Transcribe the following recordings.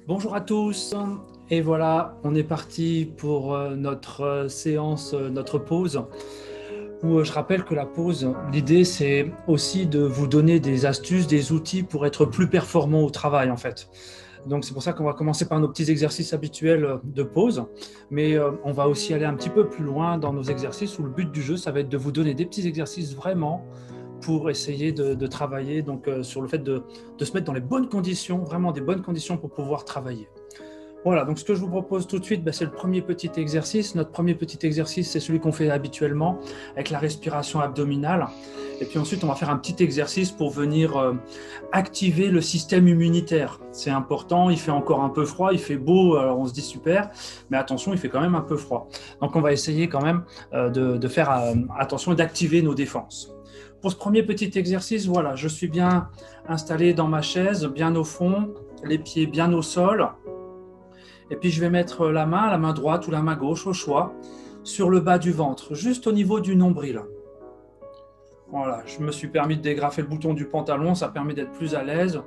Bonjour à tous, et voilà, on est parti pour notre séance, notre pause, où je rappelle que la pause, l'idée c'est aussi de vous donner des astuces, des outils pour être plus performant au travail en fait. Donc c'est pour ça qu'on va commencer par nos petits exercices habituels de pause, mais on va aussi aller un petit peu plus loin dans nos exercices où le but du jeu, ça va être de vous donner des petits exercices vraiment pour essayer de travailler donc, sur le fait de se mettre dans les bonnes conditions, vraiment des bonnes conditions pour pouvoir travailler. Voilà, donc ce que je vous propose tout de suite, c'est le premier petit exercice. Notre premier petit exercice, c'est celui qu'on fait habituellement avec la respiration abdominale. Et puis ensuite, on va faire un petit exercice pour venir activer le système immunitaire. C'est important, il fait encore un peu froid, il fait beau, alors on se dit super, mais attention, il fait quand même un peu froid. Donc on va essayer quand même de faire attention et d'activer nos défenses. Pour ce premier petit exercice, voilà, je suis bien installé dans ma chaise, bien au fond, les pieds bien au sol. Et puis je vais mettre la main droite ou la main gauche au choix, sur le bas du ventre, juste au niveau du nombril. Voilà, je me suis permis de dégrafer le bouton du pantalon, ça permet d'être plus à l'aise.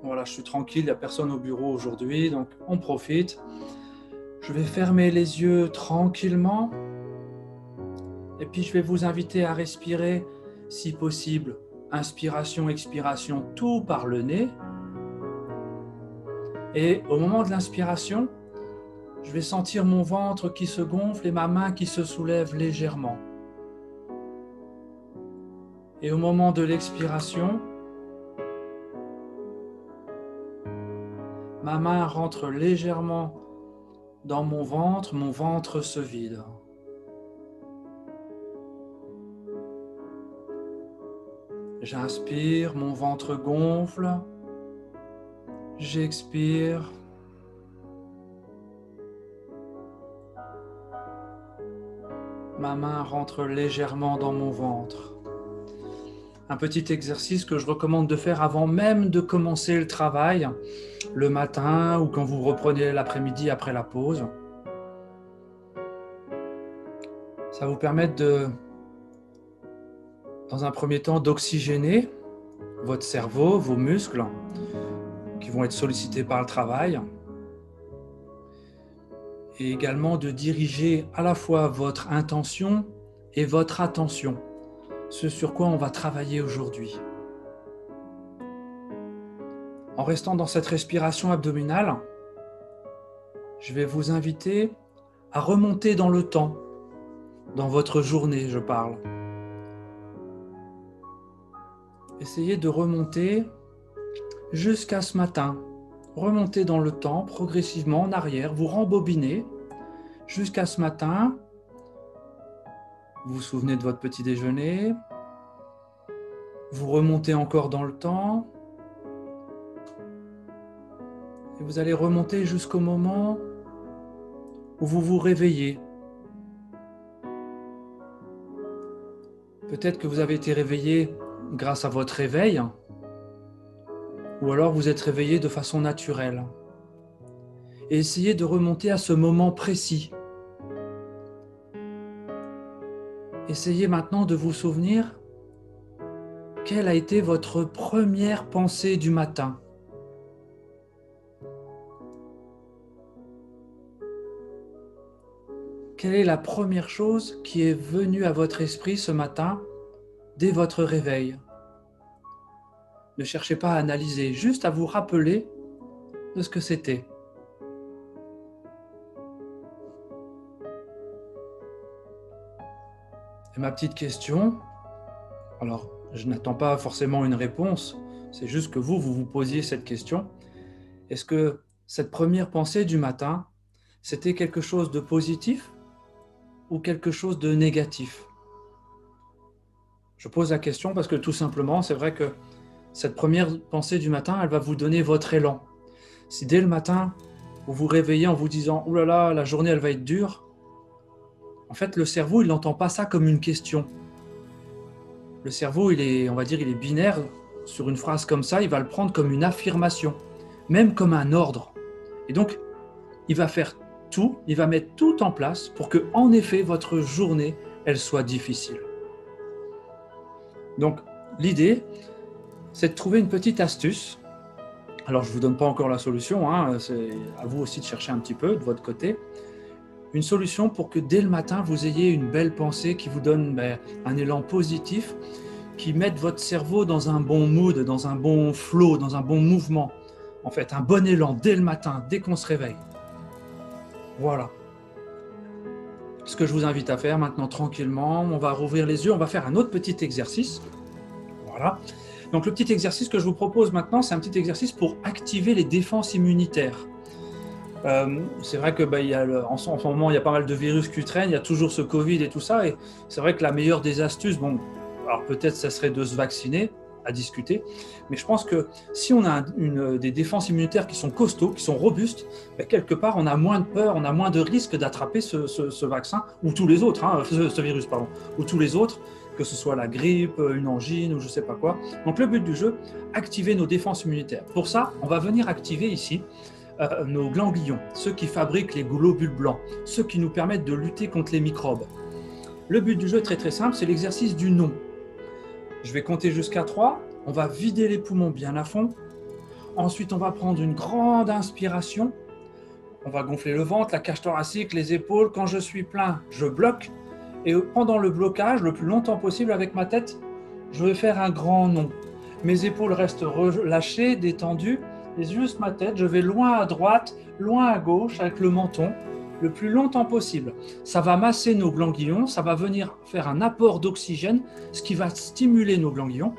Voilà, je suis tranquille, il n'y a personne au bureau aujourd'hui, donc on profite. Je vais fermer les yeux tranquillement. Et puis je vais vous inviter à respirer, si possible, inspiration, expiration, tout par le nez. Et au moment de l'inspiration, je vais sentir mon ventre qui se gonfle et ma main qui se soulève légèrement. Et au moment de l'expiration, ma main rentre légèrement dans mon ventre se vide. J'inspire, mon ventre gonfle. J'expire. Ma main rentre légèrement dans mon ventre. Un petit exercice que je recommande de faire avant même de commencer le travail, le matin ou quand vous reprenez l'après-midi après la pause. Ça va vous permettre dans un premier temps, d'oxygéner votre cerveau, vos muscles, qui vont être sollicités par le travail, et également de diriger à la fois votre intention et votre attention, ce sur quoi on va travailler aujourd'hui. En restant dans cette respiration abdominale, je vais vous inviter à remonter dans le temps, dans votre journée, je parle. Essayez de remonter jusqu'à ce matin. Remontez dans le temps, progressivement en arrière, vous rembobinez jusqu'à ce matin. Vous vous souvenez de votre petit déjeuner. Vous remontez encore dans le temps. Et vous allez remonter jusqu'au moment où vous vous réveillez. Peut-être que vous avez été réveillé grâce à votre réveil, ou alors vous êtes réveillé de façon naturelle. Et essayez de remonter à ce moment précis. Essayez maintenant de vous souvenir quelle a été votre première pensée du matin. Quelle est la première chose qui est venue à votre esprit ce matin dès votre réveil? Ne cherchez pas à analyser, juste à vous rappeler de ce que c'était. Et ma petite question, alors je n'attends pas forcément une réponse, c'est juste que vous vous posiez cette question. Est-ce que cette première pensée du matin, c'était quelque chose de positif ou quelque chose de négatif? Je pose la question parce que tout simplement, c'est vrai que cette première pensée du matin, elle va vous donner votre élan. Si dès le matin, vous vous réveillez en vous disant « Ouh là là, la journée, elle va être dure », en fait, le cerveau, il n'entend pas ça comme une question. Le cerveau, on va dire, il est binaire. Sur une phrase comme ça, il va le prendre comme une affirmation, même comme un ordre. Et donc, il va faire tout, il va mettre tout en place pour que, en effet, votre journée, elle soit difficile. Donc, l'idée, c'est de trouver une petite astuce Alors, je ne vous donne pas encore la solution, hein, c'est à vous aussi de chercher un petit peu de votre côté. Une solution pour que dès le matin, vous ayez une belle pensée qui vous donne un élan positif, qui mette votre cerveau dans un bon mood, dans un bon flow, dans un bon mouvement. En fait, un bon élan dès le matin, dès qu'on se réveille. Voilà. Ce que je vous invite à faire maintenant tranquillement, on va rouvrir les yeux, on va faire un autre petit exercice. Voilà. Donc le petit exercice que je vous propose maintenant, c'est un petit exercice pour activer les défenses immunitaires. C'est vrai que en ce moment, il y a pas mal de virus qui traînent, il y a toujours ce Covid et tout ça, et c'est vrai que la meilleure des astuces, bon, alors peut-être ça serait de se vacciner, à discuter, mais je pense que si on a des défenses immunitaires qui sont costauds, qui sont robustes, quelque part on a moins de peur, on a moins de risque d'attraper ce vaccin, ou tous les autres, hein, ce virus, pardon, ou tous les autres, que ce soit la grippe, une angine ou je ne sais pas quoi. Donc le but du jeu, activer nos défenses immunitaires. Pour ça, on va venir activer ici nos ganglions, ceux qui fabriquent les globules blancs, ceux qui nous permettent de lutter contre les microbes. Le but du jeu est très très simple, c'est l'exercice du non. Je vais compter jusqu'à 3, on va vider les poumons bien à fond. Ensuite, on va prendre une grande inspiration. On va gonfler le ventre, la cage thoracique, les épaules. Quand je suis plein, je bloque. Et pendant le blocage, le plus longtemps possible avec ma tête, je vais faire un grand non. Mes épaules restent relâchées, détendues. Et juste ma tête, je vais loin à droite, loin à gauche avec le menton, le plus longtemps possible. Ça va masser nos ganglions, ça va venir faire un apport d'oxygène, ce qui va stimuler nos ganglions,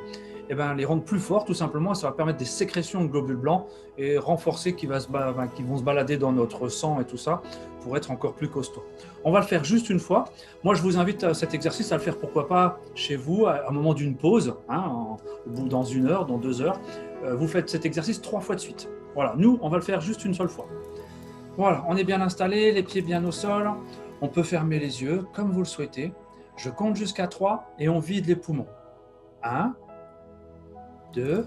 et les rendre plus forts tout simplement. Ça va permettre des sécrétions de globules blancs et renforcer qui vont se balader dans notre sang et tout ça pour être encore plus costaud. On va le faire juste une fois. Moi, je vous invite à cet exercice à le faire pourquoi pas chez vous à un moment d'une pause, hein, dans 1 heure, dans 2 heures. Vous faites cet exercice 3 fois de suite. Voilà, nous, on va le faire juste une seule fois. Voilà, on est bien installé, les pieds bien au sol. On peut fermer les yeux comme vous le souhaitez. Je compte jusqu'à 3 et on vide les poumons. 1, 2,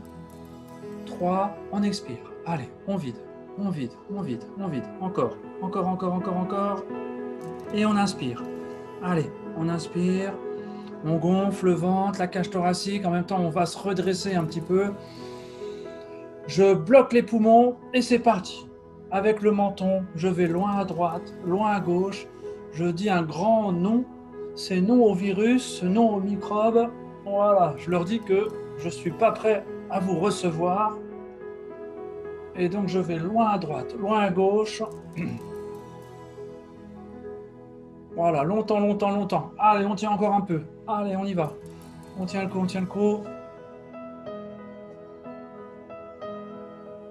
3, on expire. Allez, on vide, on vide, on vide, on vide. Encore, encore, encore, encore, encore. Et on inspire. Allez, on inspire. On gonfle le ventre, la cage thoracique. En même temps, on va se redresser un petit peu. Je bloque les poumons et c'est parti. Avec le menton, je vais loin à droite, loin à gauche. Je dis un grand non. C'est non au virus, non aux microbes. Voilà, je leur dis que je ne suis pas prêt à vous recevoir. Et donc je vais loin à droite, loin à gauche. Voilà, longtemps, longtemps, longtemps. Allez, on tient encore un peu. Allez, on y va. On tient le coup, on tient le coup.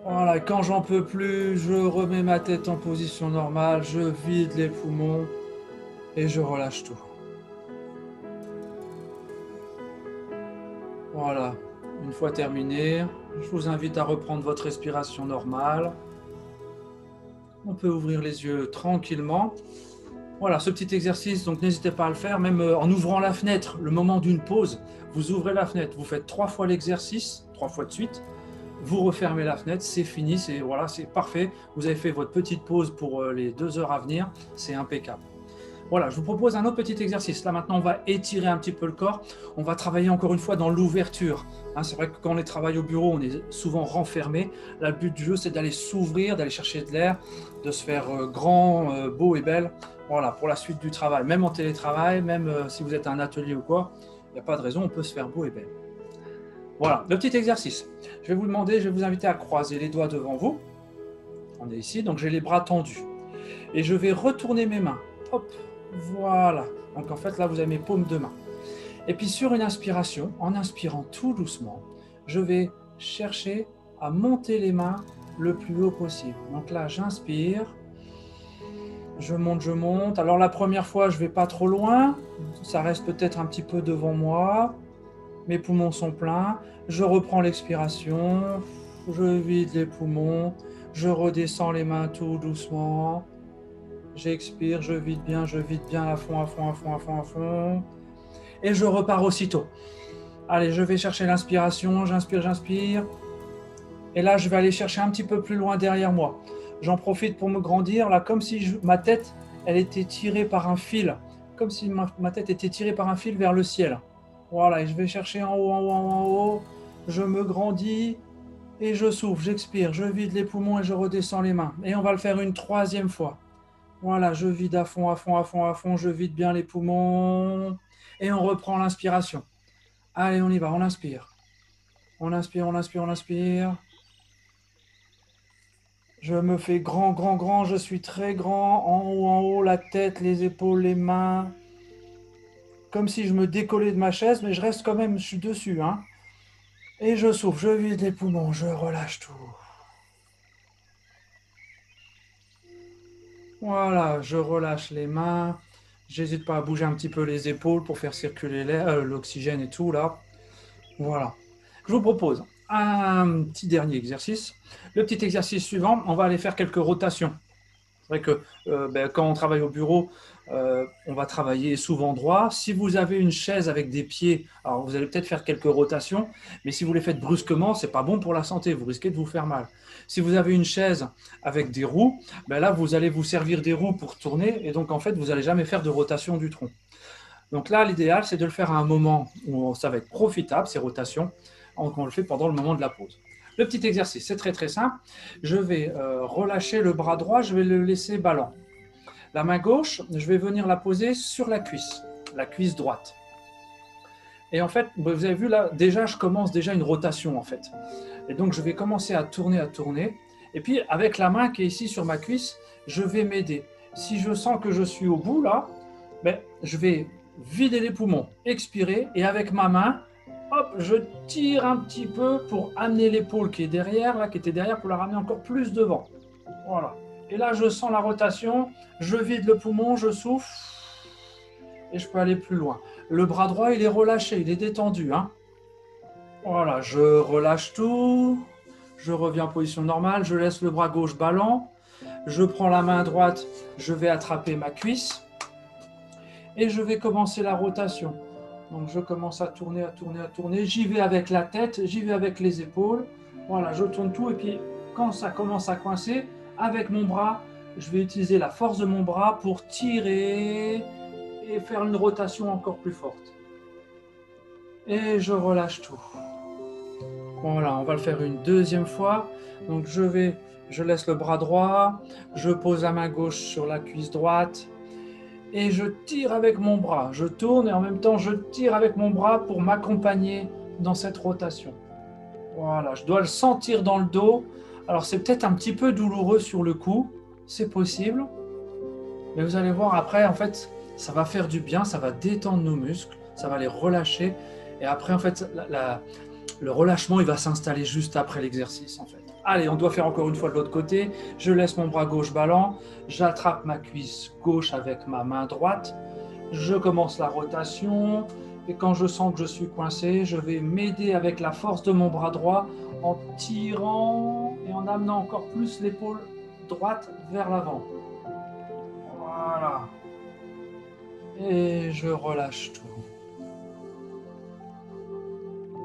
Voilà, quand j'en peux plus, je remets ma tête en position normale, je vide les poumons et je relâche tout. Voilà, une fois terminé, je vous invite à reprendre votre respiration normale. On peut ouvrir les yeux tranquillement. Voilà, ce petit exercice, donc n'hésitez pas à le faire, même en ouvrant la fenêtre, le moment d'une pause, vous ouvrez la fenêtre, vous faites 3 fois l'exercice, 3 fois de suite. Vous refermez la fenêtre, c'est fini, c'est parfait. Vous avez fait votre petite pause pour les 2 heures à venir, c'est impeccable. Voilà, je vous propose un autre petit exercice. Là maintenant, on va étirer un petit peu le corps. On va travailler encore une fois dans l'ouverture. Hein, c'est vrai que quand on travaille au bureau, on est souvent renfermé. Là, le but du jeu, c'est d'aller s'ouvrir, d'aller chercher de l'air, de se faire grand, beau et belle. Voilà, pour la suite du travail. Même en télétravail, même si vous êtes à un atelier ou quoi, il n'y a pas de raison, on peut se faire beau et belle. Voilà, le petit exercice. Je vais vous demander, je vais vous inviter à croiser les doigts devant vous. On est ici, donc j'ai les bras tendus. Et je vais retourner mes mains. Hop, voilà. Donc en fait, là, vous avez mes paumes de main. Et puis sur une inspiration, en inspirant tout doucement, je vais chercher à monter les mains le plus haut possible. Donc là, j'inspire. Je monte, je monte. Alors la première fois, je ne vais pas trop loin. Ça reste peut-être un petit peu devant moi. Mes poumons sont pleins, je reprends l'expiration, je vide les poumons, je redescends les mains tout doucement, j'expire, je vide bien à fond, à fond, à fond, à fond, à fond, et je repars aussitôt. Allez, je vais chercher l'inspiration, j'inspire, j'inspire, et là je vais aller chercher un petit peu plus loin derrière moi. J'en profite pour me grandir, là, comme si ma tête, elle était tirée par un fil, comme si ma tête était tirée par un fil vers le ciel. Voilà, et je vais chercher en haut, en haut, en haut, je me grandis, Et je souffle, j'expire, je vide les poumons et je redescends les mains. Et on va le faire une troisième fois. Voilà, je vide à fond, à fond, à fond, à fond. Je vide bien les poumons. Et on reprend l'inspiration. Allez, on y va, on inspire. On inspire, on inspire, on inspire. Je me fais grand, grand, grand. Je suis très grand. En haut, la tête, les épaules, les mains. Comme si je me décollais de ma chaise, mais je reste quand même, je suis dessus, hein. Et je souffle, je vide les poumons, je relâche tout. Voilà, je relâche les mains. J'hésite pas à bouger un petit peu les épaules pour faire circuler l'oxygène et tout là. Voilà. Je vous propose un petit dernier exercice. Le petit exercice suivant, on va aller faire quelques rotations. C'est vrai que quand on travaille au bureau, on va travailler souvent droit. Si vous avez une chaise avec des pieds, alors vous allez peut-être faire quelques rotations, mais si vous les faites brusquement, c'est pas bon pour la santé, vous risquez de vous faire mal. Si vous avez une chaise avec des roues, là, vous allez vous servir des roues pour tourner, et donc en fait, vous n'allez jamais faire de rotation du tronc. Donc là, l'idéal, c'est de le faire à un moment où ça va être profitable, ces rotations, on le fait pendant le moment de la pause. Le petit exercice, c'est très très simple. Je vais relâcher le bras droit, je vais le laisser ballant. La main gauche, je vais venir la poser sur la cuisse droite. Et en fait, vous avez vu là, déjà, je commence déjà une rotation en fait. Et donc, je vais commencer à tourner. Et puis, avec la main qui est ici sur ma cuisse, je vais m'aider. Si je sens que je suis au bout là, je vais vider les poumons, expirer, et avec ma main, hop, je tire un petit peu pour amener l'épaule qui est derrière, là, qui était derrière, pour la ramener encore plus devant. Voilà. Et là, je sens la rotation, je vide le poumon, je souffle, et je peux aller plus loin. Le bras droit, il est relâché, il est détendu, hein. Voilà, je relâche tout, je reviens en position normale, je laisse le bras gauche ballant, je prends la main droite, je vais attraper ma cuisse, et je vais commencer la rotation. Donc je commence à tourner, j'y vais avec la tête, j'y vais avec les épaules, voilà, je tourne tout, et puis quand ça commence à coincer, avec mon bras, je vais utiliser la force de mon bras pour tirer et faire une rotation encore plus forte. Et je relâche tout. Voilà, on va le faire une deuxième fois. Donc je laisse le bras droit, je pose la main gauche sur la cuisse droite, et je tire avec mon bras. Je tourne et en même temps, je tire avec mon bras pour m'accompagner dans cette rotation. Voilà, je dois le sentir dans le dos. Alors, c'est peut-être un petit peu douloureux sur le coup, c'est possible. Mais vous allez voir après, en fait, ça va faire du bien, ça va détendre nos muscles, ça va les relâcher. Et après, en fait, le relâchement, il va s'installer juste après l'exercice, en fait. Allez, on doit faire encore une fois de l'autre côté. Je laisse mon bras gauche ballant. J'attrape ma cuisse gauche avec ma main droite. Je commence la rotation. Et quand je sens que je suis coincé, je vais m'aider avec la force de mon bras droit en tirant et en amenant encore plus l'épaule droite vers l'avant. Voilà. Et je relâche tout.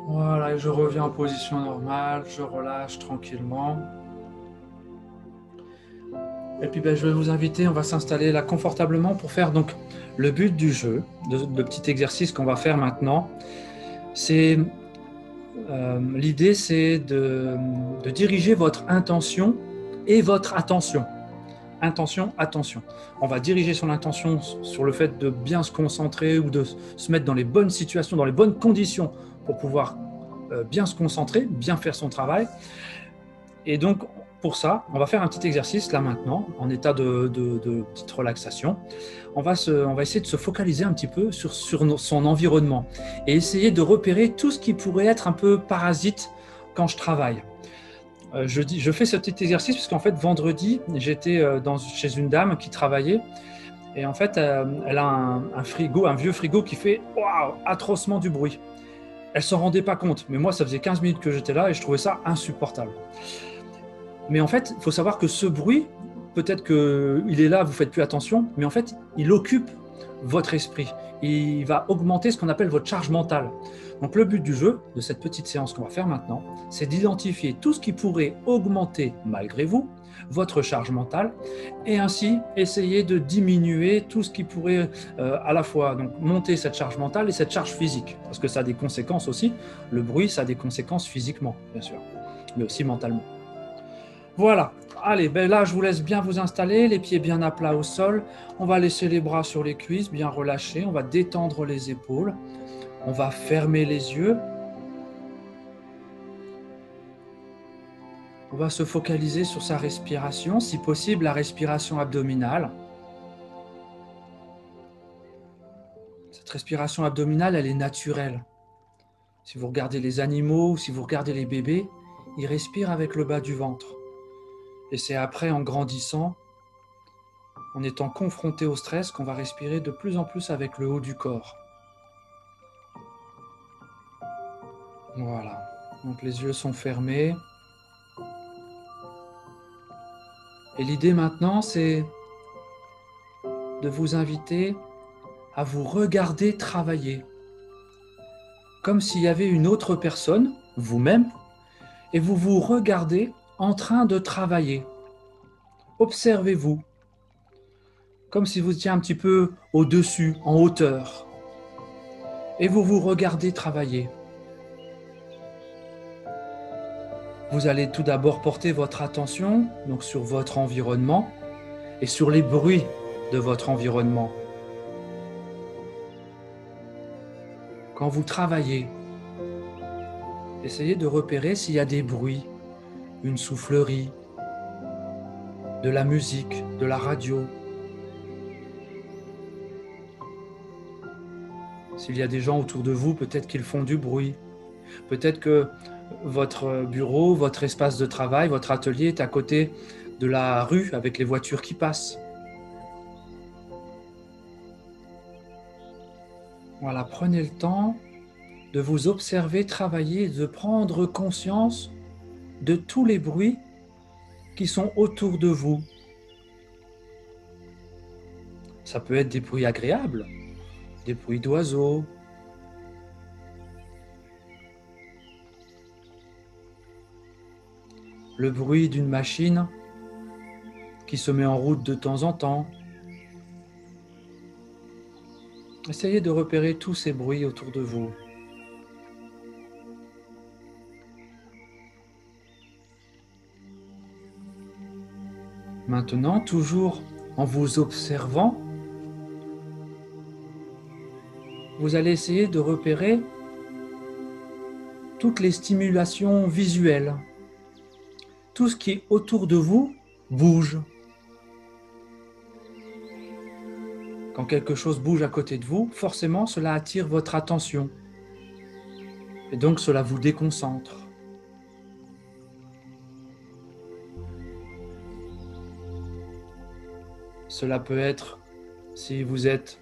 Voilà, et je reviens en position normale, je relâche tranquillement. Et puis je vais vous inviter, on va s'installer là confortablement pour faire donc le but du jeu, de petit exercice qu'on va faire maintenant. L'idée c'est de diriger votre intention et votre attention. Intention, attention. On va diriger son intention sur le fait de bien se concentrer ou de se mettre dans les bonnes situations, dans les bonnes conditions pour pouvoir bien se concentrer, bien faire son travail. Et donc, pour ça, on va faire un petit exercice là maintenant, en état de petite relaxation. On va essayer de se focaliser un petit peu sur son environnement et essayer de repérer tout ce qui pourrait être un peu parasite quand je travaille. Je fais ce petit exercice parce qu'en fait, vendredi, j'étais chez une dame qui travaillait et en fait, elle a un vieux frigo qui fait atrocement du bruit. Elle ne s'en rendait pas compte, mais moi, ça faisait 15 minutes que j'étais là et je trouvais ça insupportable. Mais en fait, il faut savoir que ce bruit, peut-être qu'il est là, vous ne faites plus attention, mais en fait, il occupe votre esprit. Il va augmenter ce qu'on appelle votre charge mentale. Donc le but du jeu, de cette petite séance qu'on va faire maintenant, c'est d'identifier tout ce qui pourrait augmenter, malgré vous, votre charge mentale, et ainsi essayer de diminuer tout ce qui pourrait à la fois donc, monter cette charge mentale et cette charge physique, parce que ça a des conséquences aussi. Le bruit, ça a des conséquences physiquement, bien sûr. mais aussi mentalement. Voilà. Allez, ben là, je vous laisse bien vous installer, les pieds bien à plat au sol. On va laisser les bras sur les cuisses, bien relâchés. On va détendre les épaules. On va fermer les yeux. On va se focaliser sur sa respiration, si possible la respiration abdominale. Cette respiration abdominale, elle est naturelle. Si vous regardez les animaux ou si vous regardez les bébés, ils respirent avec le bas du ventre. Et c'est après, en grandissant, en étant confronté au stress, qu'on va respirer de plus en plus avec le haut du corps. Voilà. Donc les yeux sont fermés. Et l'idée maintenant, c'est de vous inviter à vous regarder travailler. Comme s'il y avait une autre personne, vous-même, et vous vous regardez en train de travailler. Observez-vous, comme si vous étiez un petit peu au-dessus, en hauteur, et vous vous regardez travailler. Vous allez tout d'abord porter votre attention donc sur votre environnement et sur les bruits de votre environnement. Quand vous travaillez, essayez de repérer s'il y a des bruits, une soufflerie, de la musique, de la radio. S'il y a des gens autour de vous, peut-être qu'ils font du bruit. Peut-être que votre bureau, votre espace de travail, votre atelier est à côté de la rue avec les voitures qui passent. Voilà, prenez le temps de vous observer travailler, de prendre conscience de tous les bruits qui sont autour de vous. Ça peut être des bruits agréables, des bruits d'oiseaux, le bruit d'une machine qui se met en route de temps en temps. Essayez de repérer tous ces bruits autour de vous. Maintenant, toujours en vous observant, vous allez essayer de repérer toutes les stimulations visuelles. Tout ce qui est autour de vous bouge. Quand quelque chose bouge à côté de vous, forcément, cela attire votre attention. Et donc, cela vous déconcentre. Cela peut être, si vous êtes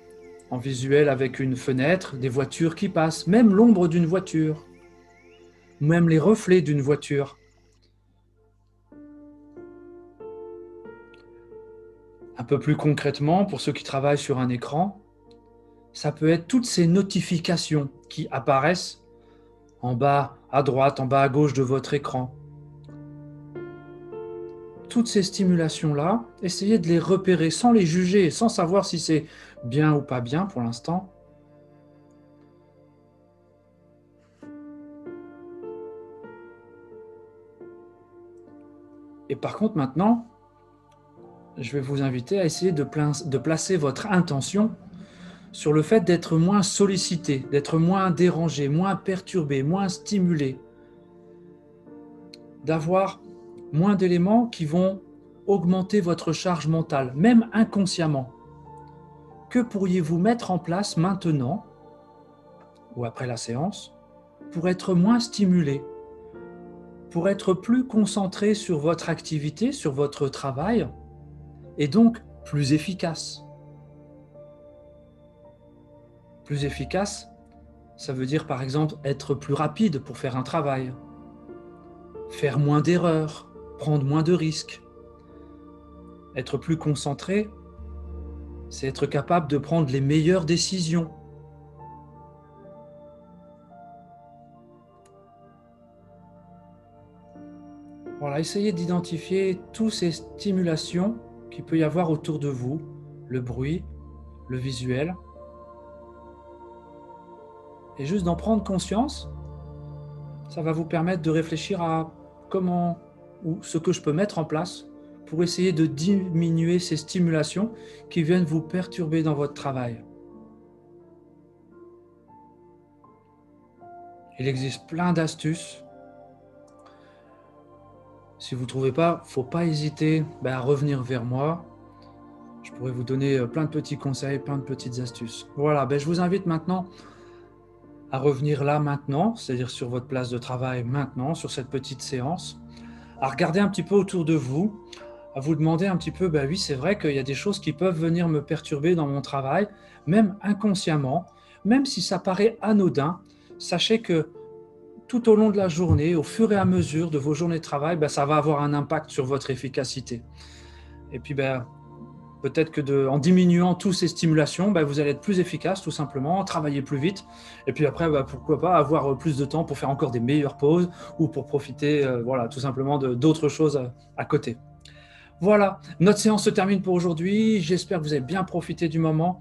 en visuel avec une fenêtre, des voitures qui passent, même l'ombre d'une voiture, même les reflets d'une voiture. Un peu plus concrètement, pour ceux qui travaillent sur un écran, ça peut être toutes ces notifications qui apparaissent en bas à droite, en bas à gauche de votre écran. Toutes ces stimulations-là, essayez de les repérer sans les juger, sans savoir si c'est bien ou pas bien pour l'instant. Et par contre, maintenant, je vais vous inviter à essayer de placer votre intention sur le fait d'être moins sollicité, d'être moins dérangé, moins perturbé, moins stimulé, d'avoir moins d'éléments qui vont augmenter votre charge mentale, même inconsciemment. Que pourriez-vous mettre en place maintenant, ou après la séance, pour être moins stimulé, pour être plus concentré sur votre activité, sur votre travail, et donc plus efficace. Plus efficace, ça veut dire par exemple être plus rapide pour faire un travail, faire moins d'erreurs, prendre moins de risques. Être plus concentré, c'est être capable de prendre les meilleures décisions. Voilà, essayez d'identifier toutes ces stimulations qu'il peut y avoir autour de vous, le bruit, le visuel, et juste d'en prendre conscience, ça va vous permettre de réfléchir à comment ou ce que je peux mettre en place pour essayer de diminuer ces stimulations qui viennent vous perturber dans votre travail. Il existe plein d'astuces. Si vous ne trouvez pas, il ne faut pas hésiter à revenir vers moi. Je pourrais vous donner plein de petits conseils, plein de petites astuces. Voilà, je vous invite maintenant à revenir là maintenant, c'est-à-dire sur votre place de travail maintenant, sur cette petite séance, à regarder un petit peu autour de vous, à vous demander un petit peu, oui, c'est vrai qu'il y a des choses qui peuvent venir me perturber dans mon travail, même inconsciemment, même si ça paraît anodin, sachez que tout au long de la journée, au fur et à mesure de vos journées de travail, ça va avoir un impact sur votre efficacité. Et puis, peut-être que en diminuant toutes ces stimulations, vous allez être plus efficace tout simplement, travailler plus vite. Et puis après, pourquoi pas avoir plus de temps pour faire encore des meilleures pauses ou pour profiter tout simplement d'autres choses à côté. Voilà, notre séance se termine pour aujourd'hui. J'espère que vous avez bien profité du moment.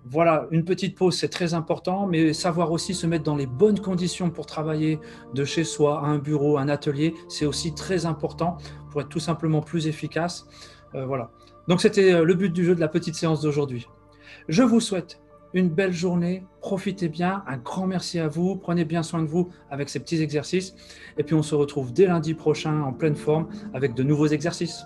Voilà, une petite pause, c'est très important, mais savoir aussi se mettre dans les bonnes conditions pour travailler de chez soi, à un bureau, un atelier, c'est aussi très important pour être tout simplement plus efficace. Voilà. Donc, c'était le but du jeu de la petite séance d'aujourd'hui. Je vous souhaite une belle journée, profitez bien, un grand merci à vous, prenez bien soin de vous avec ces petits exercices et puis on se retrouve dès lundi prochain en pleine forme avec de nouveaux exercices.